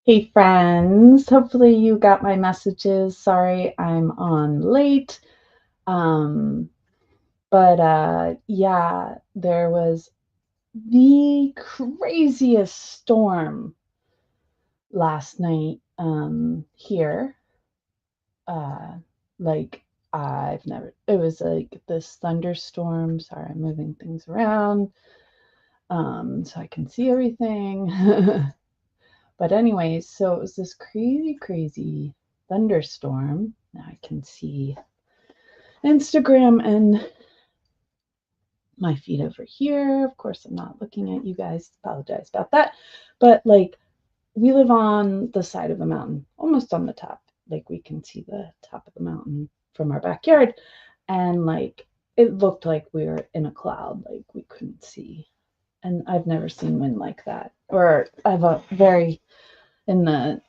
Hey friends, hopefully you got my messages. Sorry I'm on late. Um, but yeah, there was the craziest storm last night here. Uh like I've never it was like this thunderstorm. Sorry, I'm moving things around so I can see everything. But anyways, so it was this crazy thunderstorm. Now I can see Instagram and my feed over here. Of course, I'm not looking at you guys. Apologize about that. But like, we live on the side of a mountain, almost on the top. Like, we can see the top of the mountain from our backyard. And like, it looked like we were in a cloud. Like, we couldn't see. And I've never seen wind like that. Or I've a very, in the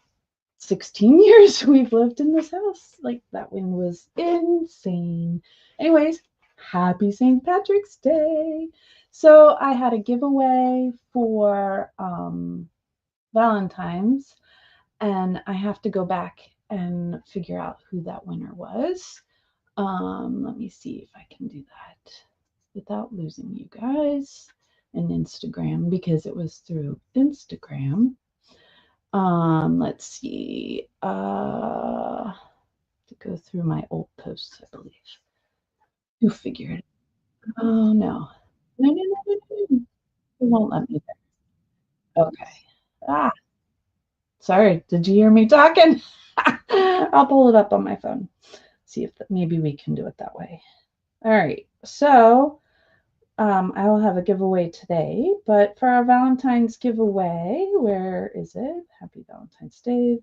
16 years we've lived in this house. Like that wind was insane. Anyways, happy St. Patrick's Day. So I had a giveaway for Valentine's, and I have to go back and figure out who that winner was. Let me see if I can do that without losing you guys in Instagram because it was through Instagram. Let's see. To go through my old posts, I believe. You figured. Oh no. No. It won't let me there. Okay. Ah, sorry. Did you hear me talking? I'll pull it up on my phone. See if maybe we can do it that way. All right. So I will have a giveaway today, but for our Valentine's giveaway, where is it? Happy Valentine's Day.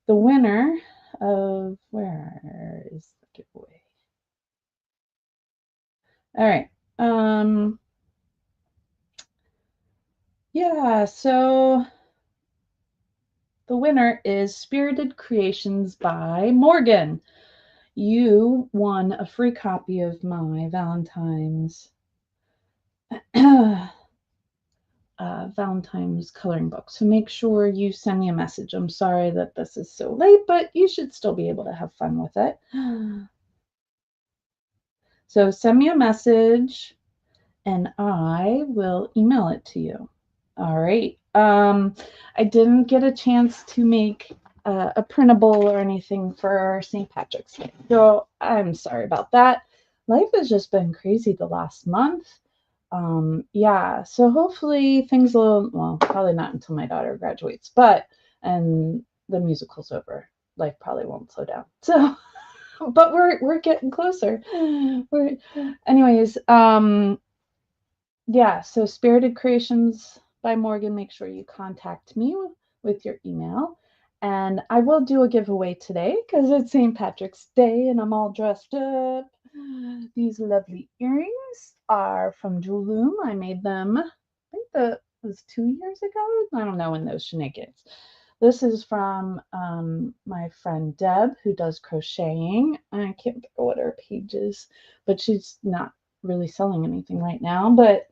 The winner of where is the giveaway? All right. Yeah, so the winner is Spirited Creations by Morgan. You won a free copy of my Valentine's coloring book. So make sure you send me a message. I'm sorry that this is so late, but you should still be able to have fun with it. So send me a message and I will email it to you. All right. I didn't get a chance to make a printable or anything for St. Patrick's Day, so I'm sorry about that. Life has just been crazy the last month. Yeah, so hopefully things will, well, probably not until my daughter graduates, but and the musical's over. Life probably won't slow down. So, but we're getting closer. Anyways, yeah, so Spirited Creations by Morgan, make sure you contact me with your email. And I will do a giveaway today because it's St. Patrick's Day and I'm all dressed up. These lovely earrings are from Jewelloom. I made them, I think that was 2 years ago. I don't know when those shenanigans. This is from my friend Deb, who does crocheting. I can't remember what her page is, but she's not really selling anything right now. But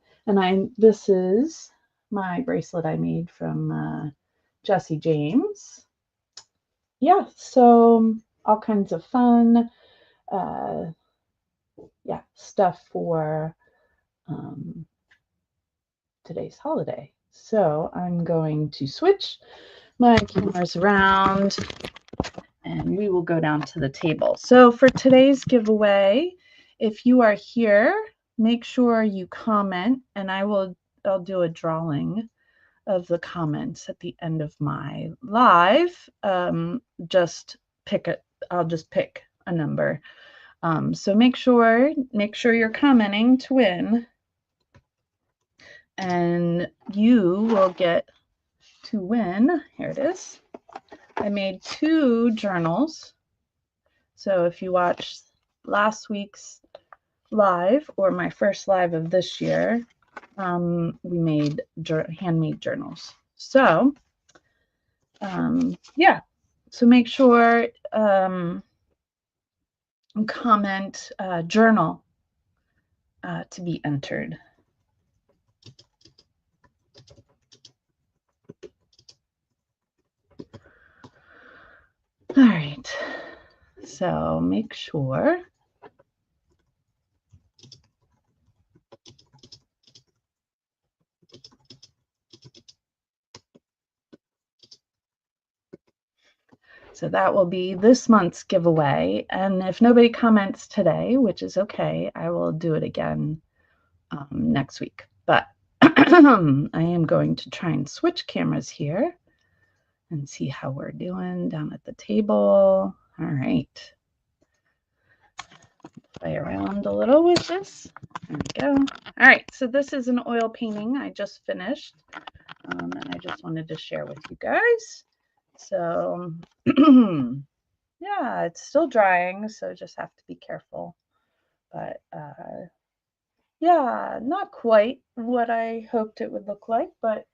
this is my bracelet I made from Jesse James. Yeah, so all kinds of fun, uh, yeah, stuff for um, today's holiday. So I'm going to switch my cameras around and we will go down to the table. So for today's giveaway, if you are here, make sure you comment and I'll do a drawing of the comments at the end of my live. Just pick it. I'll just pick a number. So make sure you're commenting to win, and you will get to win. Here it is. I made 2 journals. So if you watched last week's live or my first live of this year, we made handmade journals. So yeah, so make sure comment journal to be entered. All right, so make sure so that will be this month's giveaway. And if nobody comments today, which is okay, I will do it again next week. But I am going to try and switch cameras here and see how we're doing down at the table. All right. Play around a little with this. There we go. All right, so this is an oil painting I just finished, and I just wanted to share with you guys. So, yeah, it's still drying, so just have to be careful. But yeah, not quite what I hoped it would look like, but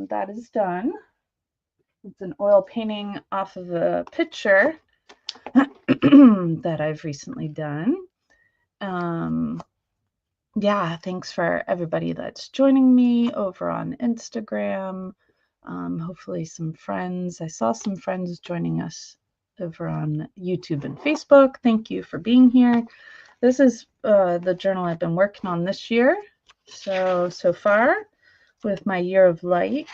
that is done. It's an oil painting off of a picture that I've recently done. Yeah, thanks for everybody that's joining me over on Instagram. Hopefully some friends. I saw some friends joining us over on YouTube and Facebook. Thank you for being here. This is the journal I've been working on this year. So far with my year of light.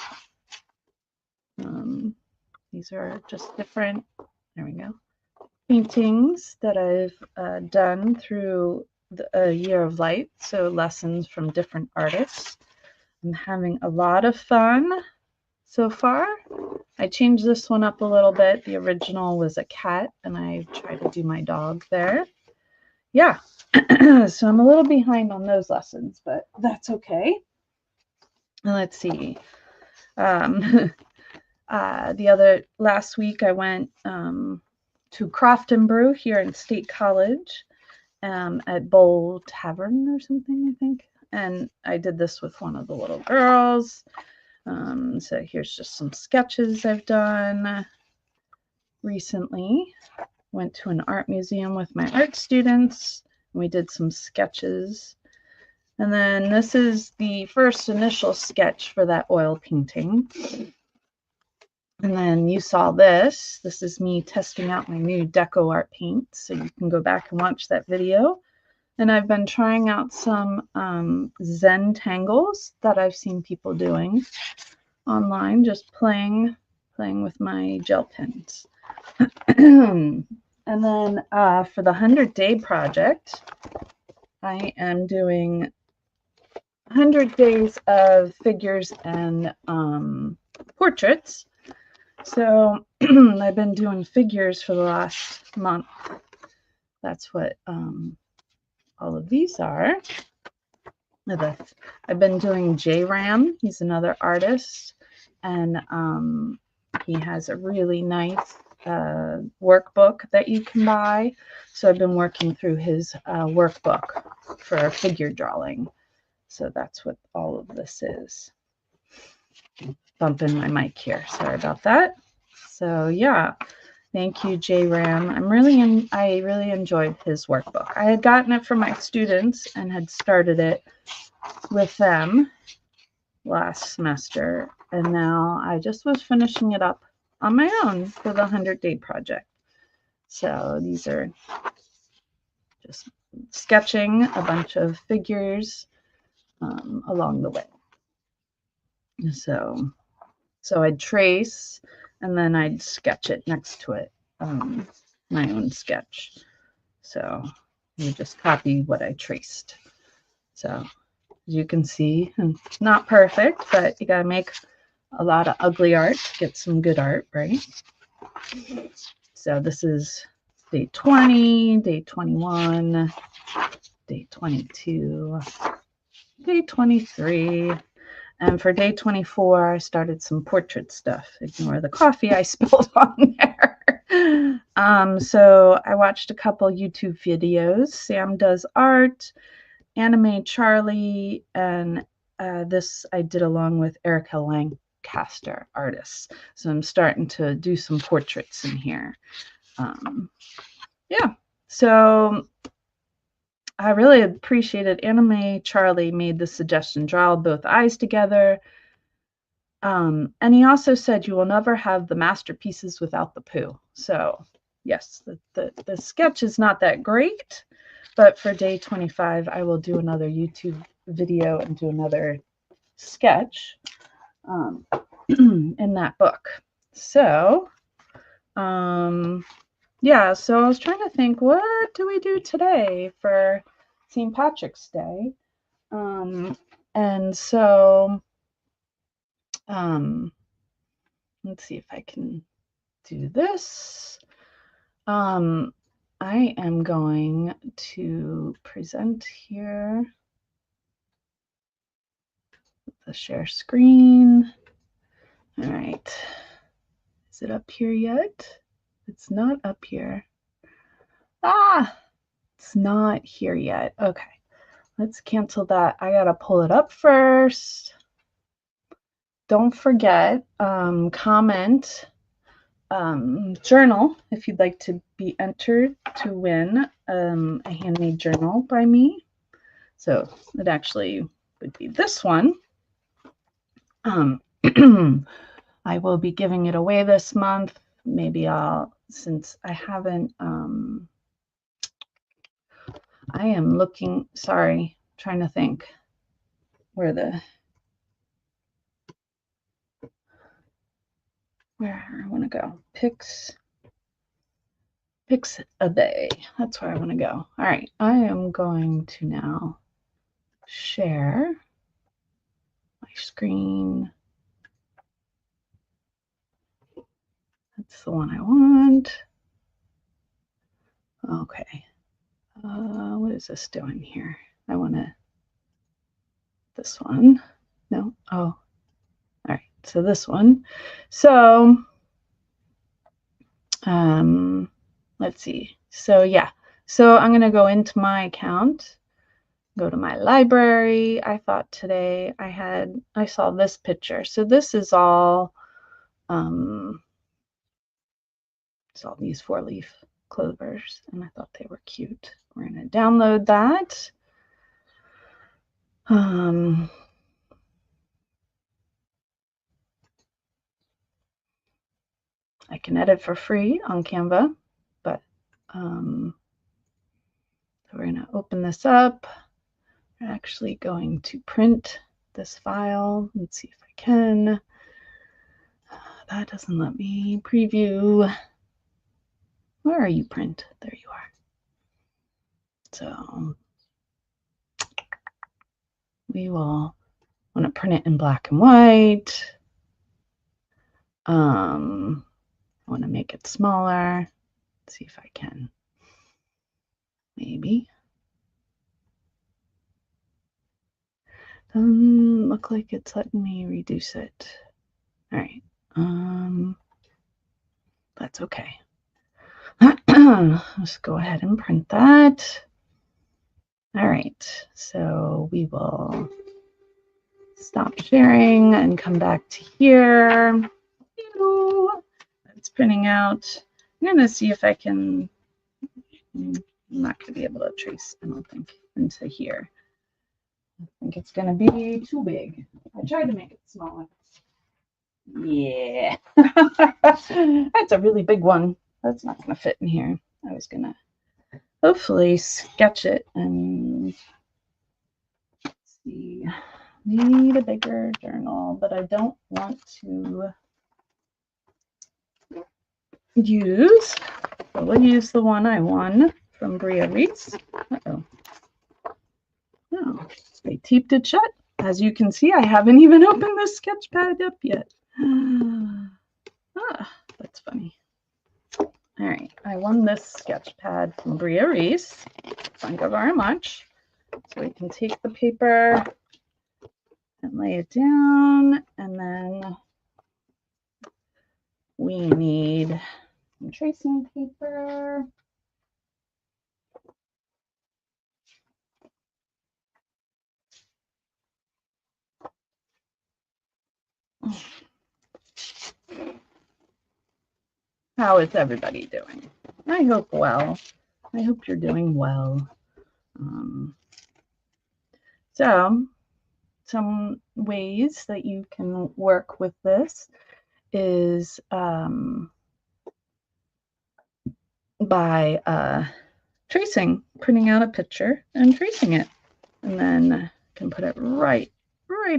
These are just different, there we go, paintings that I've done through a year of light. So lessons from different artists. I'm having a lot of fun so far. I changed this one up a little bit. The original was a cat, and I tried to do my dog there. Yeah, so I'm a little behind on those lessons, but that's okay. And let's see. Last week I went to Croft and Brew here in State College at Bowl Tavern or something, I think. And I did this with one of the little girls. So here's just some sketches I've done recently. Went to an art museum with my art students. We did some sketches. And then this is the first initial sketch for that oil painting. And then you saw this. This is me testing out my new deco art paint. So you can go back and watch that video. And I've been trying out some Zen tangles that I've seen people doing online, just playing with my gel pens. And then for the 100-day project, I am doing 100 days of figures and portraits. So I've been doing figures for the last month. That's what all of these are. I've been doing J-Ram. He's another artist, and he has a really nice workbook that you can buy. So I've been working through his workbook for figure drawing. So that's what all of this is. Bumping my mic here. Sorry about that. So yeah, thank you, J-Ram. I really enjoyed his workbook. I had gotten it from my students and had started it with them last semester, and now I just was finishing it up on my own for the 100-day project. So these are just sketching a bunch of figures along the way. So I'd trace, and then I'd sketch it next to it, my own sketch. So you just copy what I traced. So as you can see, not perfect, but you gotta make a lot of ugly art to get some good art, right? So this is day 20, day 21, day 22, day 23. And for day 24, I started some portrait stuff. Ignore the coffee I spilled on there. So I watched a couple YouTube videos. Sam Does Art, Anime Charlie, and this I did along with Erica Lancaster, artists. So I'm starting to do some portraits in here. Yeah, so I really appreciated Anime Charlie made the suggestion, draw both eyes together. And he also said you will never have the masterpieces without the poo. So yes, the sketch is not that great, but for day 25, I will do another YouTube video and do another sketch in that book. So, yeah, so I was trying to think, what do we do today for St. Patrick's Day? And so, let's see if I can do this. I am going to present here the share screen. All right. Is it up here yet? It's not up here. Ah, it's not here yet. Okay. Let's cancel that. I gotta pull it up first. Don't forget, comment, journal if you'd like to be entered to win a handmade journal by me. So it actually would be this one. I will be giving it away this month. Maybe since I haven't, I am looking, sorry, trying to think where I want to go. Picks a day. That's where I want to go. All right. I am going to now share my screen. That's the one I want. Okay. What is this doing here? I want this one. No. Oh. All right. So this one. So, let's see. So yeah. So I'm going to go into my account, go to my library. I thought today I saw this picture. So this is all, it's all these 4-leaf clovers, and I thought they were cute. We're going to download that. I can edit for free on Canva, but so we're going to open this up. We're actually going to print this file. Let's see if I can. That doesn't let me preview. Where are you, print? There you are. So we will want to print it in black and white. I want to make it smaller. Let's see if I can. Maybe. Doesn't look like it's letting me reduce it. All right. That's okay. Let's go ahead and print that. All right. So we will stop sharing and come back to here. It's printing out. I'm going to see if I can. I'm not going to be able to trace, I don't think, into here. I think it's going to be too big. I tried to make it smaller. Yeah. That's a really big one. That's not going to fit in here. I was going to hopefully sketch it and see. Need a bigger journal, but I don't want to use. So we'll use the one I won from Bria Reese. Uh-oh. No, they taped it shut. As you can see, I haven't even opened the sketch pad up yet. That's funny. All right, I won this sketch pad from Bria Reese. Thank you very much. So we can take the paper and lay it down, and then we need some tracing paper. How is everybody doing? I hope well. I hope you're doing well. So some ways that you can work with this is by tracing, printing out a picture and tracing it, and then you can put it right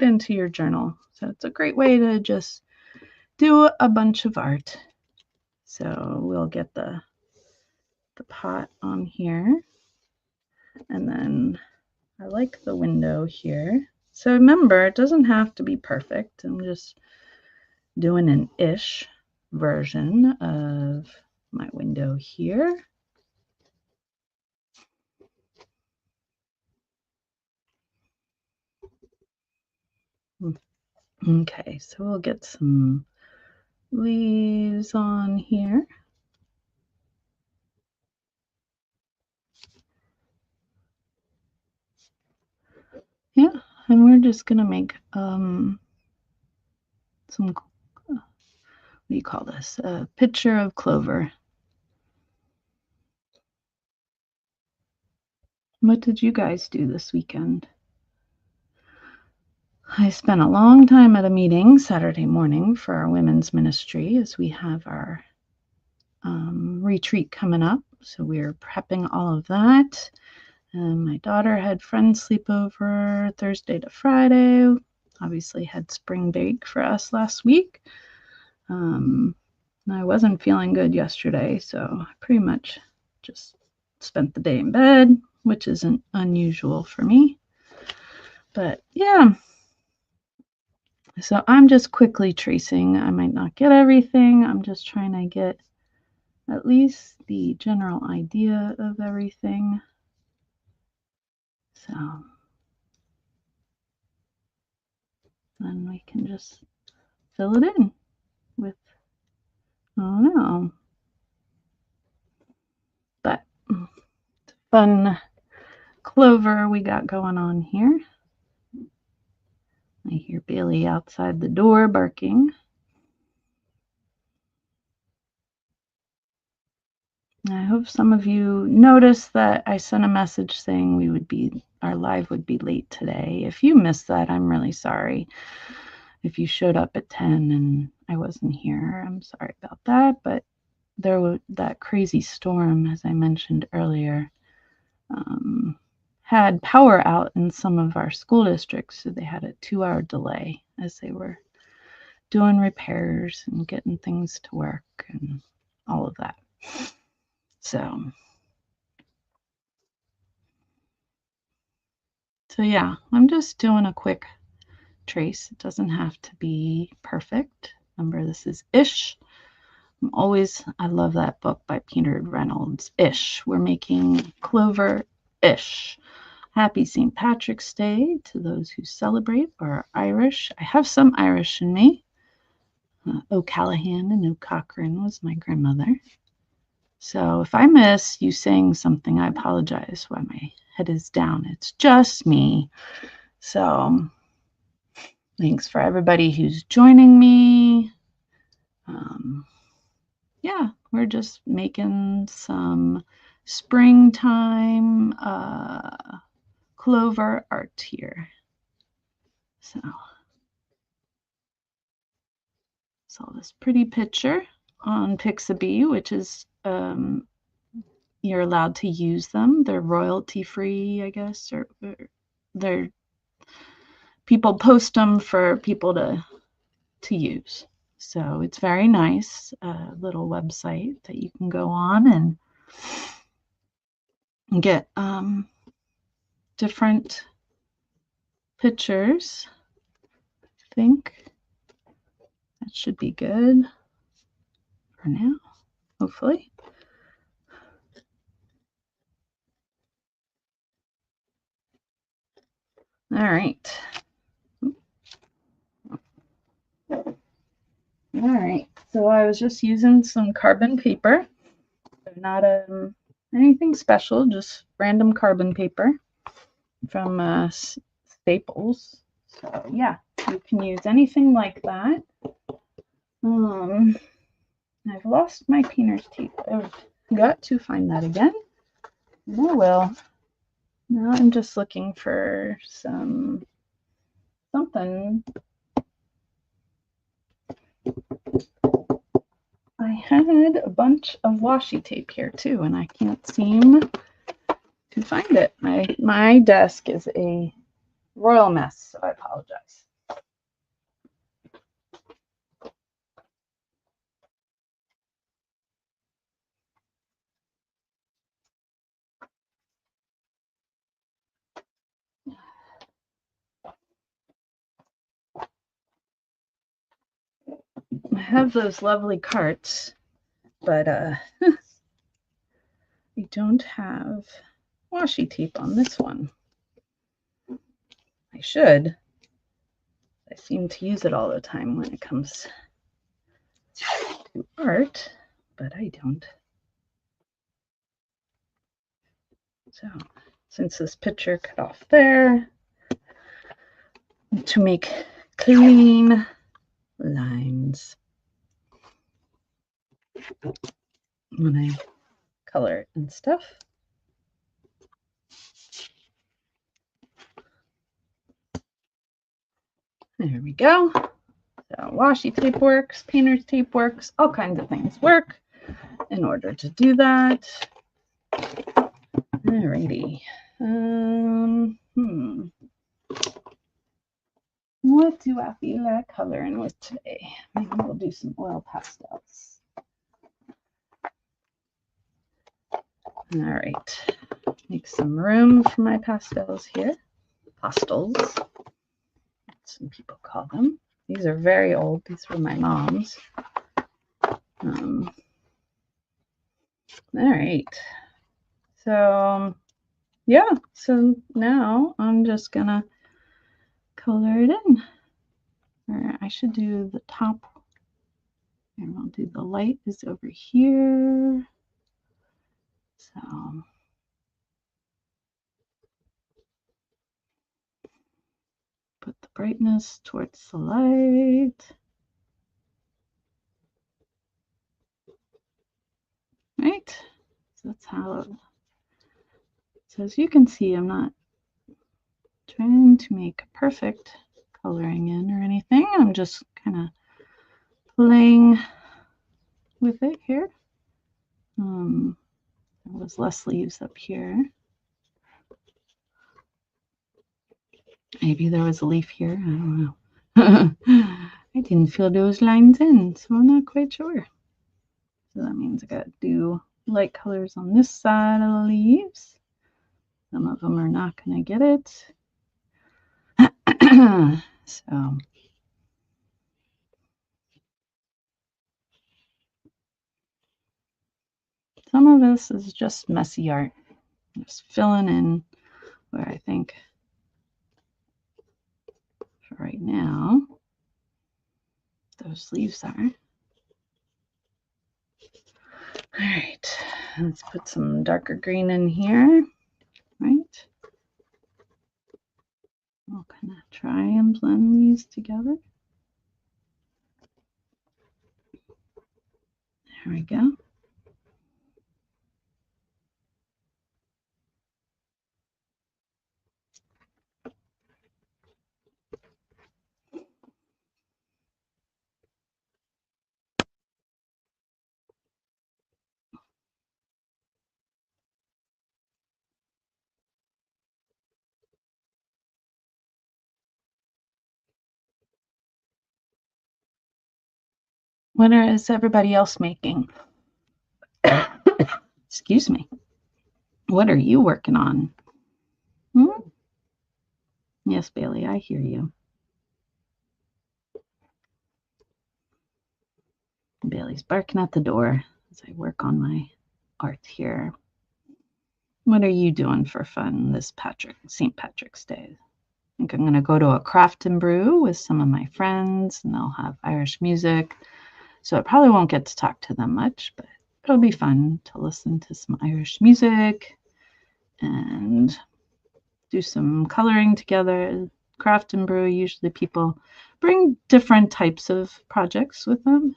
into your journal. So it's a great way to just do a bunch of art. So we'll get the pot on here, and then I like the window here. So remember, it doesn't have to be perfect. I'm just doing an ish version of my window here. Okay, so we'll get some leaves on here. Yeah, and we're just gonna make some, what do you call this? A picture of Clover. What did you guys do this weekend? I spent a long time at a meeting Saturday morning for our women's ministry as we have our retreat coming up. So we're prepping all of that. My daughter had friends sleep over Thursday to Friday. Obviously had spring break for us last week. I wasn't feeling good yesterday, so I pretty much just spent the day in bed, which isn't unusual for me. But yeah, so I'm just quickly tracing. I might not get everything. I'm just trying to get at least the general idea of everything. So then we can just fill it in with, oh no, but fun Clover we got going on here. I hear Bailey outside the door barking. I hope some of you noticed that I sent a message saying our live would be late today. If you missed that, I'm really sorry. If you showed up at 10 and I wasn't here, I'm sorry about that. But there was that crazy storm, as I mentioned earlier, had power out in some of our school districts. So they had a 2-hour delay as they were doing repairs and getting things to work and all of that. So yeah, I'm just doing a quick trace. It doesn't have to be perfect. Remember, this is ish. I love that book by Peter Reynolds, Ish. We're making Clover ish. Happy St. Patrick's Day to those who celebrate or are Irish. I have some Irish in me. O'Callahan and O'Cochran was my grandmother. So if I miss you saying something, I apologize while my head is down. It's just me. So thanks for everybody who's joining me. Yeah, we're just making some springtime Clover art here. So saw this pretty picture on Pixabay, which is you're allowed to use them. They're royalty free, I guess, or they're people post them for people to use. So it's very nice, little website that you can go on and get different pictures. I think that should be good for now, hopefully. All right. All right, so I was just using some carbon paper, not anything special, just random carbon paper from Staples. So yeah, you can use anything like that. I've lost my painter's tape. I've got to find that again. And I will. Now I'm just looking for some something. I had a bunch of washi tape here too, and I can't seem to find it. My desk is a royal mess, so I apologize. I have those lovely carts, but I don't have washi tape on this one. I should. I seem to use it all the time when it comes to art, but I don't. So, since this picture cut off there, to make clean lines when I color it and stuff. There we go. So washi tape works, painter's tape works, all kinds of things work in order to do that. Alrighty. What do I feel like coloring with today? Maybe we'll do some oil pastels. All right. Make some room for my pastels here. Pastels, some people call them. These are very old. These were my mom's. All right. So, yeah. So now I'm just going to color it in. Or I should do the top. And I'll do the light is over here. So put the brightness towards the light. Right? So that's how. So as you can see, I'm not trying to make perfect coloring in or anything. I'm just kind of playing with it here. There was less leaves up here. Maybe there was a leaf here. I don't know. I didn't fill those lines in, so I'm not quite sure. So that means I got to do light colors on this side of the leaves. Some of them are not going to get it. So some of this is just messy art. Just filling in where I think for right now those leaves are. All right, let's put some darker green in here, right? I'll kind of try and blend these together. There we go. What is everybody else making? Excuse me. What are you working on? Yes, Bailey, I hear you. Bailey's barking at the door as I work on my art here. What are you doing for fun this St. Patrick's Day? I think I'm going to go to a craft and brew with some of my friends, and they'll have Irish music. So I probably won't get to talk to them much, but it'll be fun to listen to some Irish music and do some coloring together. Craft and brew, usually people bring different types of projects with them.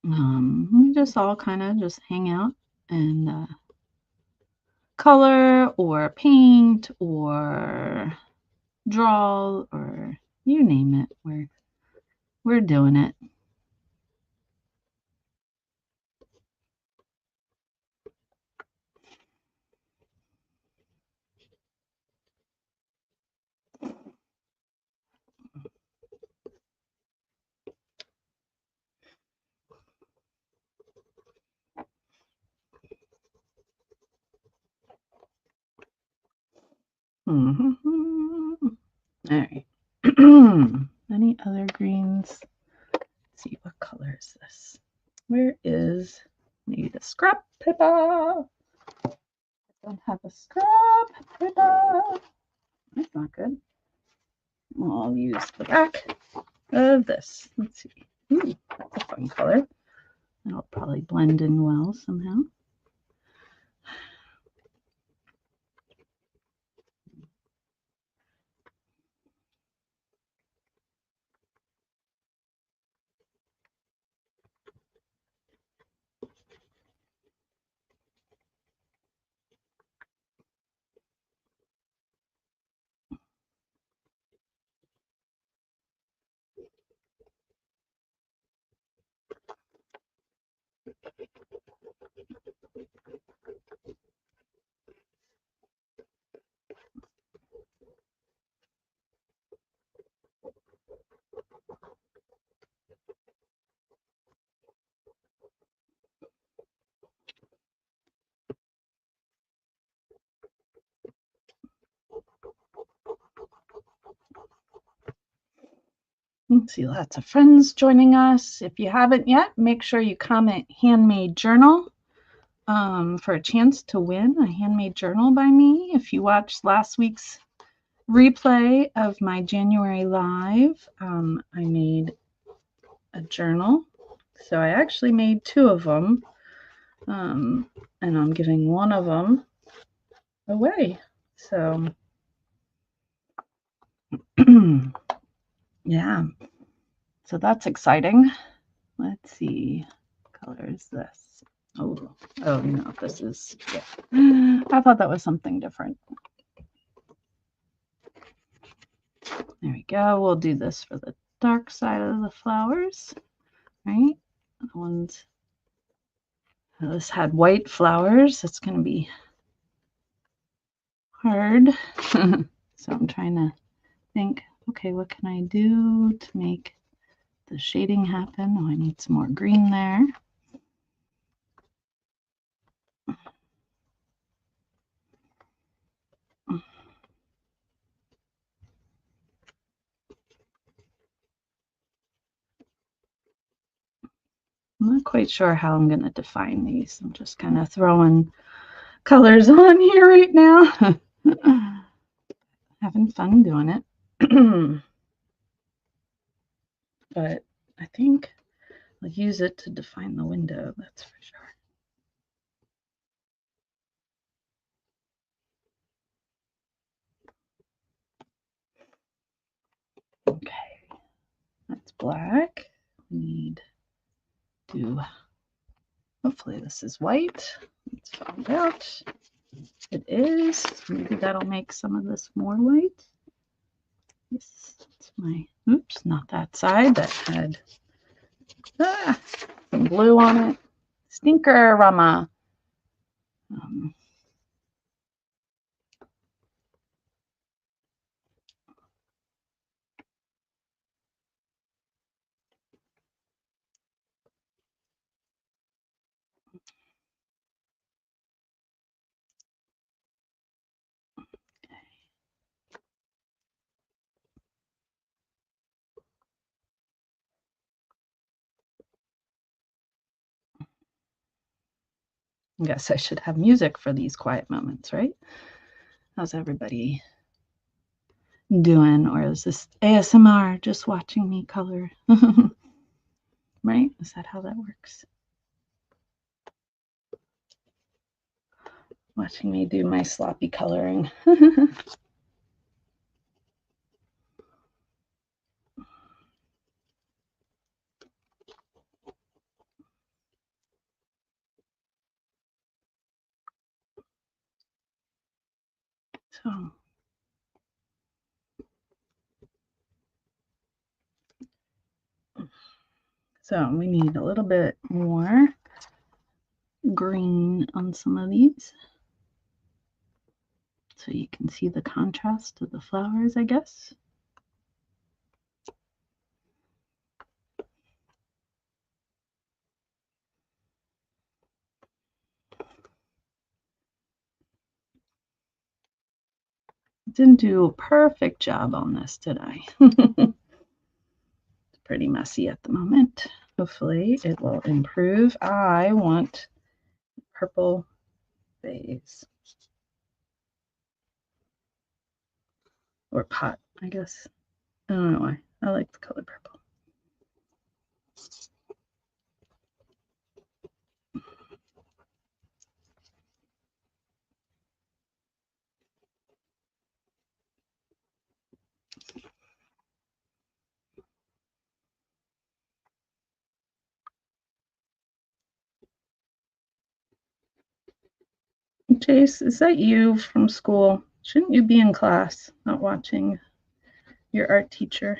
We just all kind of just hang out and color or paint or draw or you name it. We're doing it. Mm-hmm. All right. Any other greens? Let's see, what color is this? Where is maybe the scrap paper? I don't have a scrap paper. That's not good. Well, I'll use the back of this. Let's see. Ooh, that's a fun color. That'll probably blend in well somehow. See lots of friends joining us. If you haven't yet, make sure you comment handmade journal for a chance to win a handmade journal by me. If you watched last week's replay of my January live, I made a journal. So I actually made 2 of them, and I'm giving one of them away. So yeah, so that's exciting. Let's see, what color is this? Oh no, this is, yeah. I thought that was something different. There we go. We'll do this for the dark side of the flowers, right? The ones, this had white flowers. It's going to be hard. So I'm trying to think, okay, what can I do to make the shading happen? Oh, I need some more green there. I'm not quite sure how I'm going to define these. I'm just kind of throwing colors on here right now. Having fun doing it. But I think I'll use it to define the window, that's for sure. Okay, that's black. We need to, hopefully this is white. Let's find out. It is. Maybe that'll make some of this more white. This is my, oops, not that side. That had some blue on it. Stinker Rama. I guess I should have music for these quiet moments, right? How's everybody doing? Or is this ASMR, just watching me color? Right? Is that how that works? Watching me do my sloppy coloring. So we need a little bit more green on some of these, so you can see the contrast of the flowers, I guess. Didn't do a perfect job on this, did I? It's pretty messy at the moment. Hopefully it will improve. I want purple vase. Or pot, I guess. I don't know why. I like the color purple. Chase, is that you from school? Shouldn't you be in class, not watching your art teacher?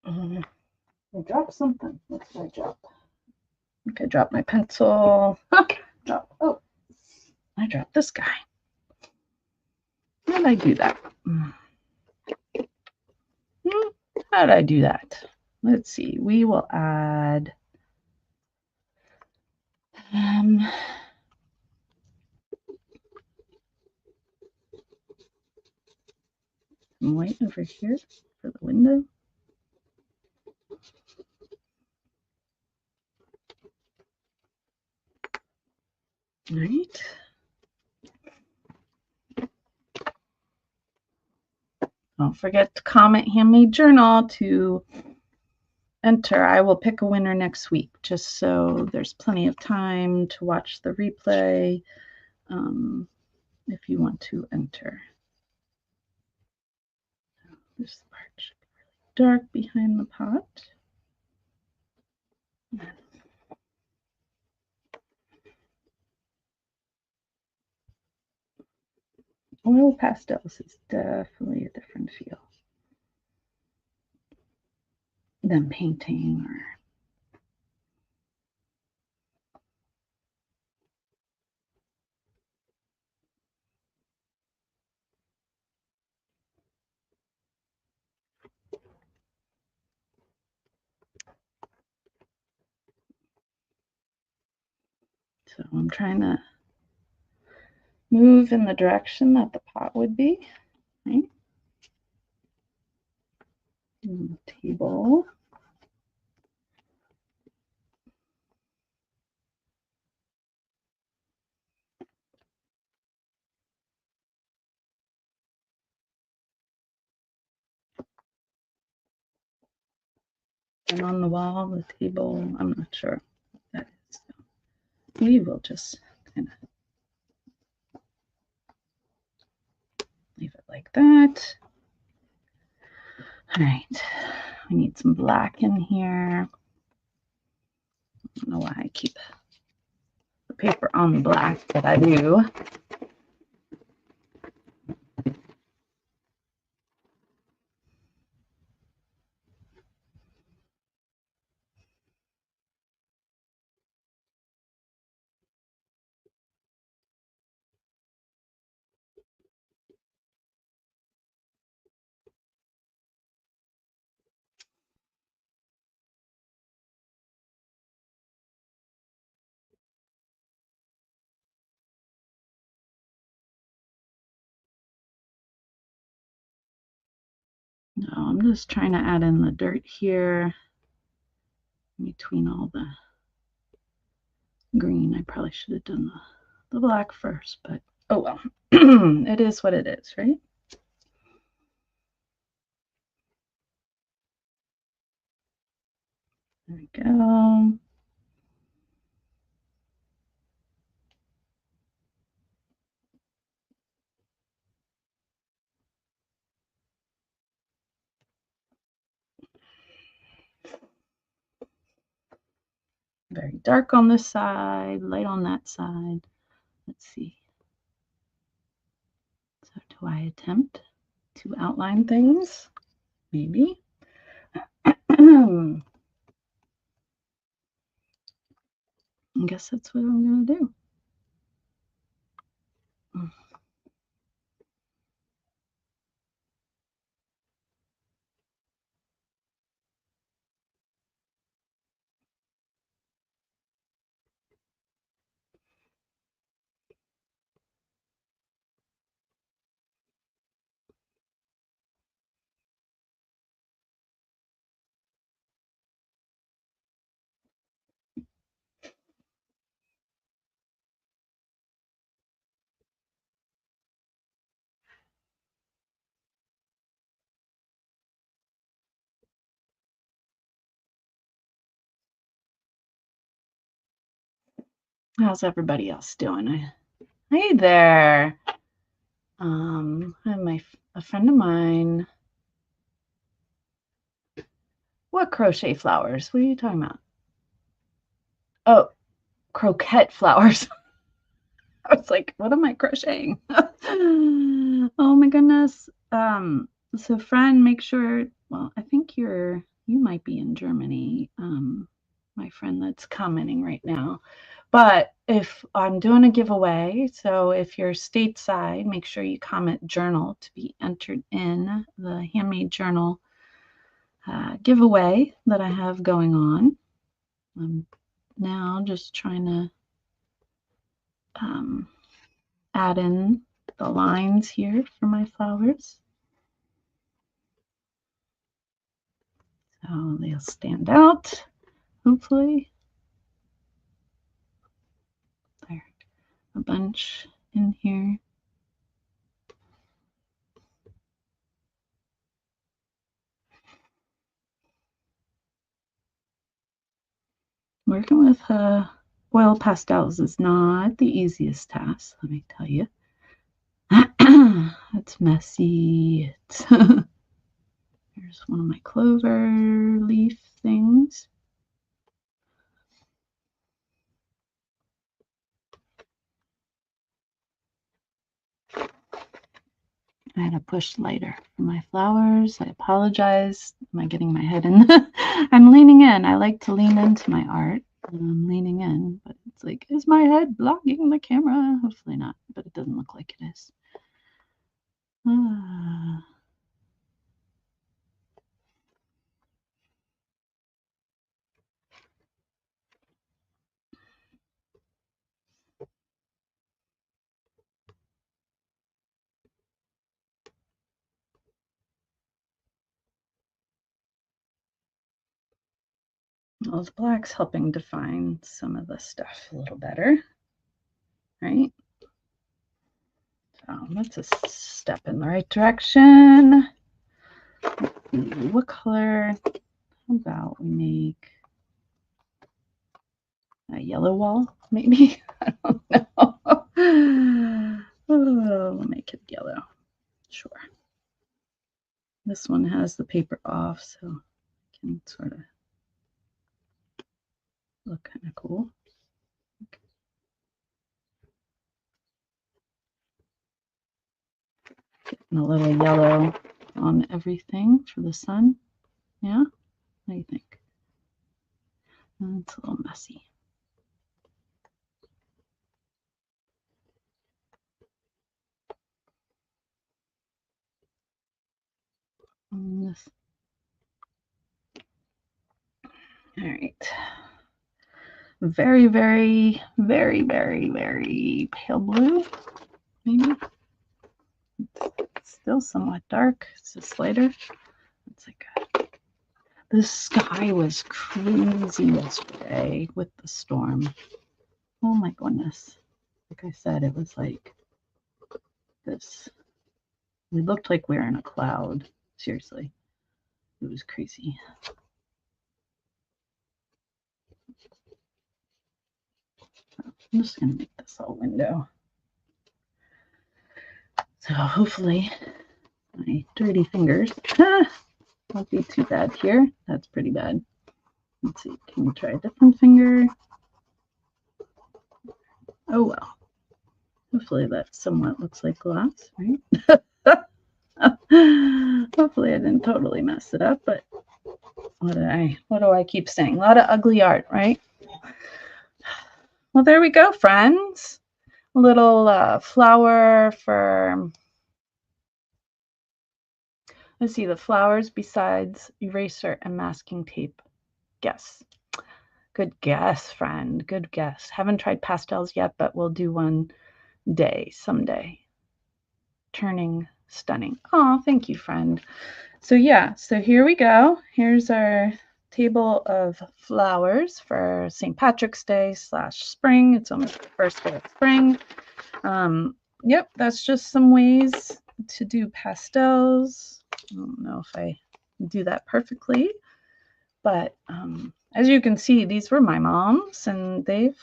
I dropped something. What did I drop? I think I dropped my pencil. Oh, I dropped this guy. How did I do that? How did I do that? Let's see. We will add some white over here for the window. All right. Don't forget to comment Handmade Journal to enter. I will pick a winner next week, just so there's plenty of time to watch the replay if you want to enter. This part should be really dark behind the pot. Oil pastels is definitely a different feel than painting or so I'm trying to move in the direction that the pot would be, right? And the table. And on the wall, the table, I'm not sure what that is. So we will just kind of leave it like that. All right, we need some black in here. I don't know why I keep the paper on the black, but I do. No, I'm just trying to add in the dirt here between all the green. I probably should have done the black first, but oh well. It is what it is, right? go. Very dark on this side, light on that side. Let's see. So do I attempt to outline things? Maybe. I guess that's what I'm going to do. How's everybody else doing? Hey there. I have a friend of mine. What crochet flowers? What are you talking about? Oh, croquette flowers. I was like, what am I crocheting? Oh my goodness. So friend, make sure, well, I think you might be in Germany. My friend that's commenting right now. But if I'm doing a giveaway, so if you're stateside, make sure you comment journal to be entered in the handmade journal giveaway that I have going on. I'm now just trying to add in the lines here for my flowers. So they'll stand out, hopefully. There, a bunch in here. Working with oil pastels is not the easiest task, let me tell you. It's messy. Here's one of my clover leaf things. I had to push lighter for my flowers. I apologize. Am I getting my head in? I'm leaning in. I like to lean into my art. I'm leaning in, but it's like, is my head blocking the camera? Hopefully not, but it doesn't look like it is. Well, the black's helping define some of the stuff a little better, right? So that's a step in the right direction. What color? How about we make a yellow wall, maybe? I don't know. Oh, we'll make it yellow. Sure. This one has the paper off, so it can sort of look kind of cool. Getting a little yellow on everything for the sun. Yeah? What do you think? It's a little messy. This. All right. Very, very, very, very, very pale blue, maybe. It's still somewhat dark. It's just lighter. It's like the sky was crazy yesterday with the storm. Oh my goodness. Like I said, it was like this. We looked like we were in a cloud. Seriously. It was crazy. I'm just going to make this all window. So hopefully my dirty fingers won't be too bad here. That's pretty bad. Let's see, can we try a different finger? Oh well. Hopefully that somewhat looks like glass, right? Hopefully I didn't totally mess it up, but what do I keep saying? A lot of ugly art, right? Well, there we go, friends. A little flower for, let's see, the flowers besides eraser and masking tape. Guess. Good guess, friend. Good guess. Haven't tried pastels yet, but we'll do one day, someday. Turning stunning. Oh, thank you, friend. So yeah, so here we go. Here's our table of flowers for St. Patrick's Day / spring. It's almost the first day of spring. Yep, that's just some ways to do pastels. I don't know if I do that perfectly, but as you can see, these were my mom's, and they've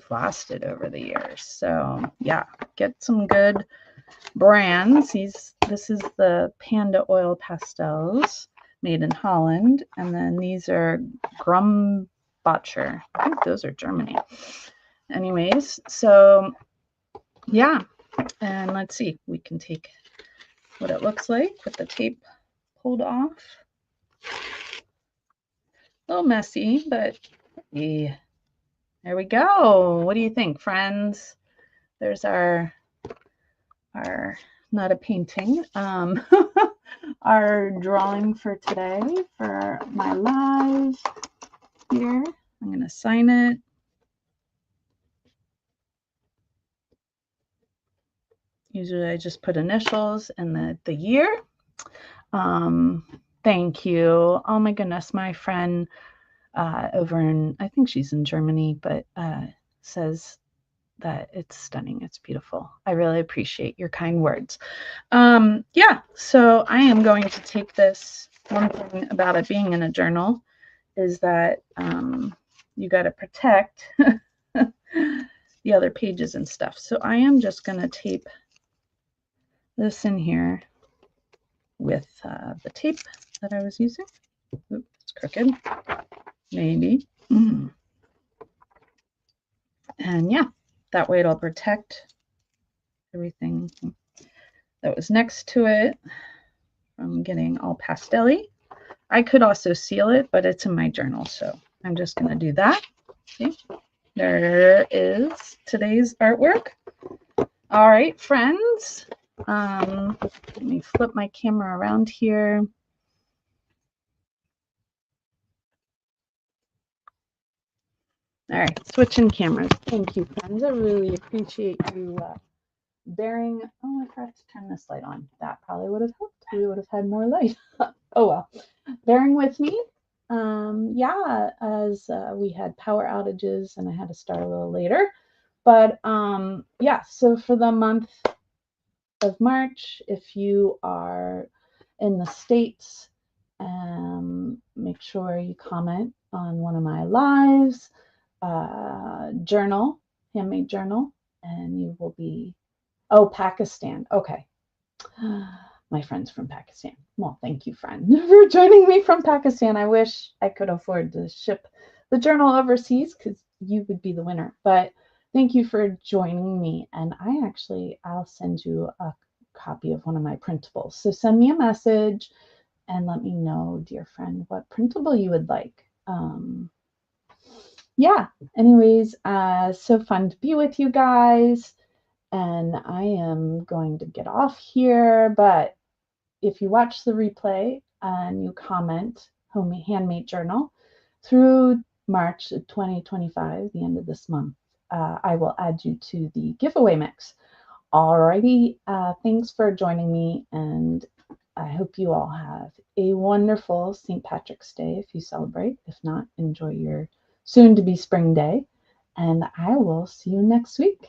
lasted over the years. So yeah, get some good brands. This is the Panda Oil Pastels made in Holland, and then these are Grumbacher. I think those are Germany. Anyways, so yeah, and let's see, we can take what it looks like with the tape pulled off. A little messy, but yeah, there we go. What do you think, friends? There's our not a painting, our drawing for today for my live here. I'm going to sign it. Usually I just put initials and the year. Thank you. Oh my goodness, my friend over in, I think she's in Germany, but says that it's stunning. It's beautiful. I really appreciate your kind words. Yeah, so I am going to take this. One thing about it being in a journal is that you got to protect the other pages and stuff. So I am just going to tape this in here with the tape that I was using. Oops, it's crooked. Maybe. And yeah, that way it'll protect everything that was next to it from getting all pastel-y. I could also seal it, but it's in my journal, so I'm just going to do that. See? There is today's artwork. All right, friends. Let me flip my camera around here. All right, switching cameras. Thank you, friends. I really appreciate you bearing. Oh, I forgot to turn this light on. That probably would have helped. We would have had more light. Oh well. Bearing with me. Yeah, as we had power outages and I had to start a little later. But yeah, so for the month of March, if you are in the States, make sure you comment on one of my lives, journal, handmade journal, and you will be, oh, Pakistan. Okay. My friends from Pakistan. Well, thank you, friend, for joining me from Pakistan. I wish I could afford to ship the journal overseas because you would be the winner. But thank you for joining me. And I'll send you a copy of one of my printables. So send me a message and let me know, dear friend, what printable you would like. Yeah, anyways, so fun to be with you guys. And I am going to get off here, but if you watch the replay and you comment handmade journal through March 2025, the end of this month, I will add you to the giveaway mix. Alrighty, thanks for joining me, and I hope you all have a wonderful St. Patrick's Day if you celebrate. If not, enjoy your soon-to-be spring day, and I will see you next week.